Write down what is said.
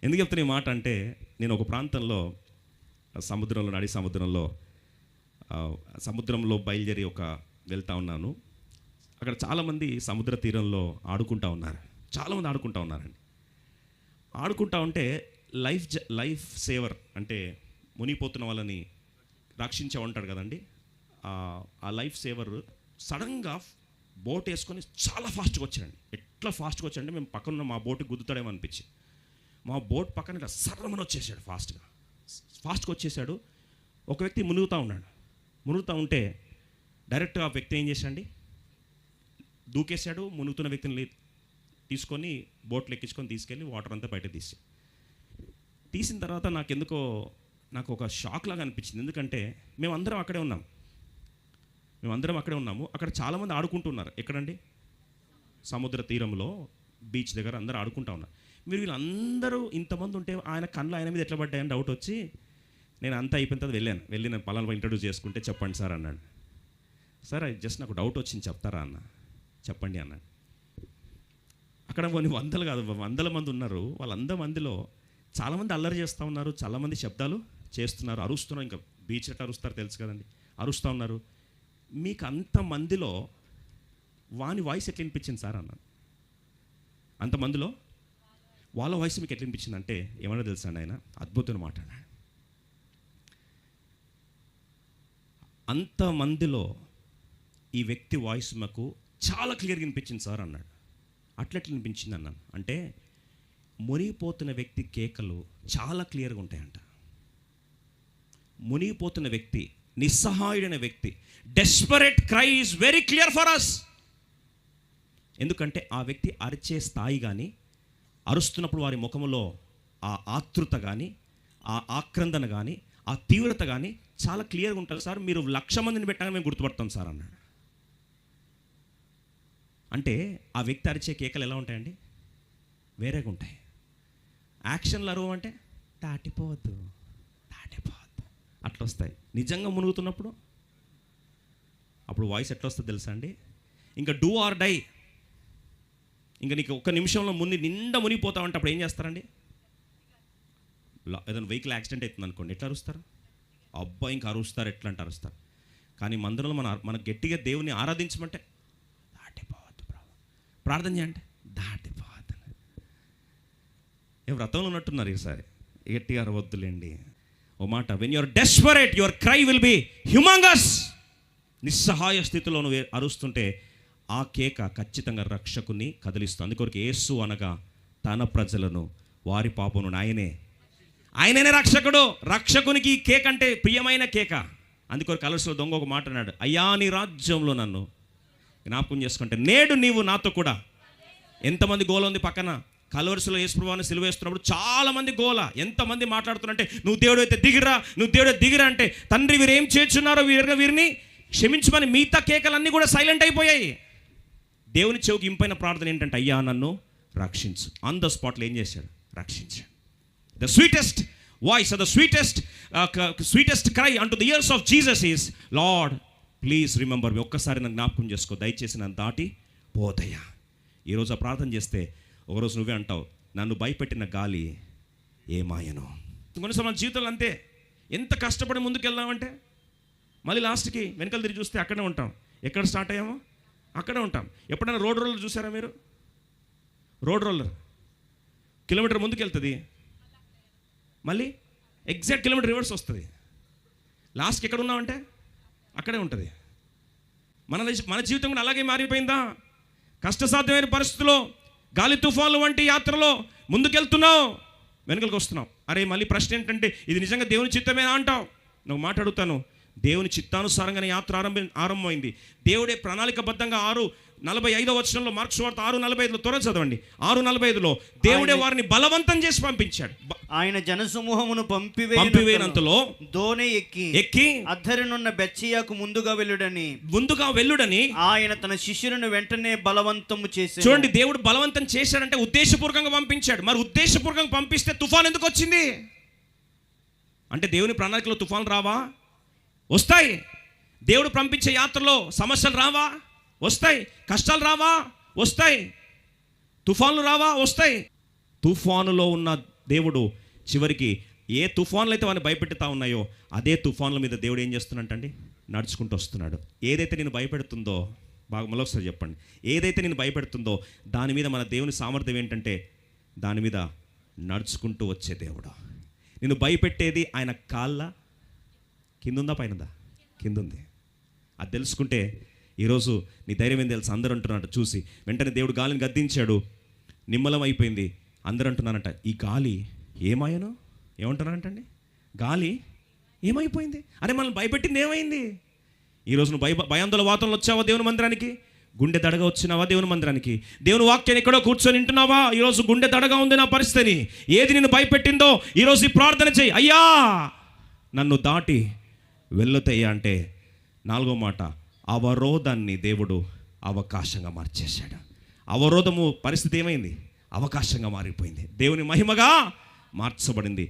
ఎందుకు చెప్తున్నా ఈ మాట అంటే, నేను ఒక ప్రాంతంలో సముద్రంలో నడి సముద్రంలో బయలుదేరి వెళ్తూ ఉన్నాను. అక్కడ చాలామంది సముద్ర తీరంలో ఆడుకుంటూ ఉన్నారు. చాలామంది ఆడుకుంటూ ఉన్నారండి. ఆడుకుంటూ ఉంటే లైఫ్ సేవర్ అంటే మునిగిపోతున్న వాళ్ళని రక్షించే ఉంటాడు కదండి. ఆ లైఫ్ సేవర్ సడన్గా బోట్ వేసుకొని చాలా ఫాస్ట్గా వచ్చాడండి. ఎట్లా ఫాస్ట్గా వచ్చాడంటే మేము పక్కన మా బోట్కి గుద్దుతాడేమో అనిపించింది. మా బోట్ పక్కన ఇట్లా సర్రమని వచ్చేసాడు. ఫాస్ట్గా వచ్చేసాడు. ఒక వ్యక్తి మునుగుతూ ఉంటే డైరెక్ట్గా ఆ వ్యక్తి ఏం చేశాడండి, దూకేశాడు. మునుగుతున్న వ్యక్తిని తీసుకొని బోట్లు ఎక్కించుకొని తీసుకెళ్ళి వాటర్ అంతా బయట తీసిన తర్వాత నాకు ఒక షాక్ లాగా అనిపించింది. ఎందుకంటే మేమందరం అక్కడే ఉన్నాము. అక్కడ చాలామంది ఆడుకుంటున్నారు. ఎక్కడండి? సముద్ర తీరంలో బీచ్ దగ్గర అందరూ ఆడుకుంటూ ఉన్నారు. వీళ్ళందరూ ఇంతమంది ఉంటే ఆయన మీద ఎట్లా పడ్డాయని డౌట్ వచ్చి నేను అంతా అయిపోయిన తర్వాత వెళ్ళి నేను పలానా ఇంట్రడ్యూస్ చేసుకుంటే చెప్పండి సార్ అన్నాడు. సార్ జస్ట్ నాకు డౌట్ వచ్చింది చెప్తారా అన్న, చెప్పండి అన్నాడు. అక్కడ కొన్ని వందల మంది ఉన్నారు. వాళ్ళందరి మందిలో చాలామంది అల్లరి చేస్తూ ఉన్నారు, చాలామంది శబ్దాలు చేస్తున్నారు, అరుస్తున్నారు. ఇంకా బీచ్ ఎట్లా అరుస్తారు తెలుసు కదండి, అరుస్తూ ఉన్నారు. మీకు అంతమందిలో వాని వాయిస్ ఎట్లా వినిపించింది సార్ అన్నాను. అంతమందిలో వాళ్ళ వాయిస్ మీకు ఎట్లా వినిపించింది అంటే ఏమన్నా తెలుసా అండి, ఆయన అద్భుతమైన మాట అన్నాడు. అంతమందిలో ఈ వ్యక్తి వాయిస్ మాకు చాలా క్లియర్గా వినిపించింది సార్ అన్నాడు. అట్లెట్లా వినిపించింది అన్నాను. అంటే మునిగిపోతున్న వ్యక్తి కేకలు చాలా క్లియర్గా ఉంటాయంట. మునిగిపోతున్న వ్యక్తి, నిస్సహాయుడైన వ్యక్తి desperate cry is very clear for us. ఎందుకంటే ఆ వ్యక్తి అరిచే స్థాయి కానీ, అరుస్తున్నప్పుడు వారి ముఖంలో ఆ ఆతృత కానీ, ఆ ఆక్రందన కానీ, ఆ తీవ్రత కానీ చాలా క్లియర్గా ఉంటుంది సార్. మీరు 1,00,000 మందిని పెట్టాక మేము గుర్తుపడతాం సార్ అన్నాడు. అంటే ఆ వ్యక్తి అరిచే కేకలు ఎలా ఉంటాయండి? వేరేగా ఉంటాయి. యాక్షన్లు అరువు అంటే దాటిపోవద్దు అట్లా వస్తాయి. నిజంగా మునుగుతున్నప్పుడు అప్పుడు వాయిస్ ఎట్లా వస్తుంది తెలుసా అండి? ఇంకా డూ ఆర్ డై, ఇంకా నీకు ఒక్క నిమిషంలో నిండా మునిగిపోతామంటే అప్పుడు ఏం చేస్తారండి? ఏదైనా వెహికల్ యాక్సిడెంట్ అవుతుంది అనుకోండి, ఎట్లా అరుస్తారు? అబ్బా ఇంకా అరుస్తారు, ఎట్లా అంటే అరుస్తారు. కానీ మందిరంలో మన గట్టిగా దేవుని ఆరాధించమంటే దాటిపోవద్దు, ప్రార్థన చేయండి దాటిపోవద్దు. ఏ వ్రతంలో ఉన్నట్టున్నారు ఈసారి, గట్టిగా అరవద్దులేండి. ఓ మాట, when your desperate your cry will be humongous. నిస్సహాయ స్థితిలో నువ్వు అరుస్తుంటే ఆ కేక ఖచ్చితంగా రక్షకుని కదిలిస్తుంది. అందుకొరకు యేసు అనగా తన ప్రజలను వారి పాపను ఆయననే రక్షకుడు. రక్షకునికి ఈ కేక అంటే ప్రియమైన కేక. అందుకొరకు కలర్స్లో దొంగ ఒక మాట అన్నాడు, అయ్యా నీ రాజ్యంలో నన్ను జ్ఞాపకం చేసుకుంటే నేడు నీవు నాతో కూడా. ఎంతమంది గోల ఉంది పక్కన. కలవర్సులో యేసుప్రభువుని సిలువ వేస్తున్నప్పుడు చాలామంది గోల, ఎంతమంది మాట్లాడుతున్నారంటే నువ్వు దేవుడు అయితే దిగిరా అంటే తండ్రి వీరు ఏం చేర్చున్నారో వీరిని క్షమించమని. మిగతా కేకలన్నీ కూడా సైలెంట్ అయిపోయాయి. దేవుని చెవికి ఇంపైన ప్రార్థన ఏంటంటే అయ్యా నన్ను రక్షించు. ఆన్ ద స్పాట్లో ఏం చేశాడు? రక్షించాడు. The sweetest voice, the sweetest cry అంటు the ears of Jesus is Lord please remember me. ఒక్కసారి నన్ను జ్ఞాపకం చేసుకో, దయచేసి నన్ను దాటి పోదయ్యా. ఈరోజు ఆ ప్రార్థన చేస్తే ఒకరోజు నువ్వే అంటావు, నన్ను భయపెట్టిన గాలి ఏమాయను. కొన్నిసార్లు మన జీవితంలో అంతే, ఎంత కష్టపడి ముందుకు వెళ్దామంటే మళ్ళీ లాస్ట్కి వెనకాల తిరిగి చూస్తే అక్కడే ఉంటాం. ఎక్కడ స్టార్ట్ అయ్యామో అక్కడే ఉంటాం. ఎప్పుడైనా రోడ్ రోలర్ చూసారా మీరు? రోడ్ రోలర్ కిలోమీటర్ ముందుకు వెళ్తుంది, మళ్ళీ ఎగ్జాక్ట్ కిలోమీటర్ రివర్స్ వస్తుంది. లాస్ట్కి ఎక్కడ ఉన్నామంటే అక్కడే ఉంటుంది. మన జీవితం కూడా అలాగే మారిపోయిందా? కష్టసాధ్యమైన పరిస్థితుల్లో, గాలి తుఫాన్లు వంటి యాత్రలో ముందుకెళ్తున్నావు, వెనుకలకు వస్తున్నావు. అరే మళ్ళీ ప్రశ్న ఏంటంటే ఇది నిజంగా దేవుని చిత్తమేనా అంటావు. నువ్వు మాట అడుగుతాను, దేవుని చిత్తానుసారంగానే యాత్ర ఆరంభమైంది. దేవుడే ప్రణాళికబద్ధంగా 6:45 వచనంలో, మార్కు సువార్త 6:45 త్వరగా చదవండి. 6:45 దేవుడే వారిని బలవంతం చేసి పంపించాడు. ఆయన జనసమూహమును పంపివేనంతలో దోణి ఎక్కి అద్దరినున్న బెత్సయిదాకు ముందుగా వెళ్ళుడని ఆయన తన శిష్యులను వెంటనే బలవంతము చేశాడు. చూడండి, దేవుడు బలవంతం చేశాడంటే ఉద్దేశపూర్వకంగా పంపించాడు. మరి ఉద్దేశపూర్వకంగా పంపిస్తే తుఫాన్ ఎందుకు వచ్చింది అంటే దేవుని ప్రణాళికలో తుఫాన్ రావా? వస్తాయి. దేవుడు పంపించే యాత్రలో సమస్యలు రావా? వస్తాయి. కష్టాలు రావా? వస్తాయి. తుఫాన్లు రావా? వస్తాయి. తుఫానులో ఉన్న దేవుడు చివరికి ఏ తుఫాన్లు అయితే వాడిని భయపెడతా ఉన్నాయో అదే తుఫాన్ల మీద దేవుడు ఏం చేస్తున్నట్టండి, నడుచుకుంటూ వస్తున్నాడు. ఏదైతే నేను భయపెడుతుందో, బాగా మరొకసారి చెప్పండి, ఏదైతే నేను భయపెడుతుందో దాని మీద మన దేవుని సామర్థ్యం ఏంటంటే దాని మీద నడుచుకుంటూ వచ్చే దేవుడు. నేను భయపెట్టేది ఆయన కాళ్ళ కిందుందా పైనదా? కిందుంది. అది తెలుసుకుంటే ఈరోజు నీ ధైర్యం ఏం తెలుసు? అందరూ అంటున్నాడు చూసి, వెంటనే దేవుడు గాలిని గద్దించాడు, నిమ్మలం అయిపోయింది. అందరూ అంటున్నారంట, ఈ గాలి ఏమాయను? ఏమంటున్నారంటండి, గాలి ఏమైపోయింది? అరే మనల్ని భయపెట్టింది ఏమైంది? ఈరోజు నువ్వు భయాందోళన వాతావరణంలో వచ్చావా దేవుని మందిరానికి? గుండె దడగా వచ్చినావా దేవుని మందిరానికి? దేవుని వాక్యాన్ని ఎక్కడో కూర్చొని వింటున్నావా? ఈరోజు గుండె దడగా ఉంది నా పరిస్థితిని. ఏది నిన్ను భయపెట్టిందో ఈరోజు ఈ ప్రార్థన చేయి, అయ్యా నన్ను దాటి వెళ్ళొద్దయ్యా అంటే 4వ మాట, అవరోధాన్ని దేవుడు అవకాశంగా మార్చేశాడు. అవరోధము పరిస్థితి ఏమైంది? అవకాశంగా మారిపోయింది. దేవుని మహిమగా మార్చబడింది.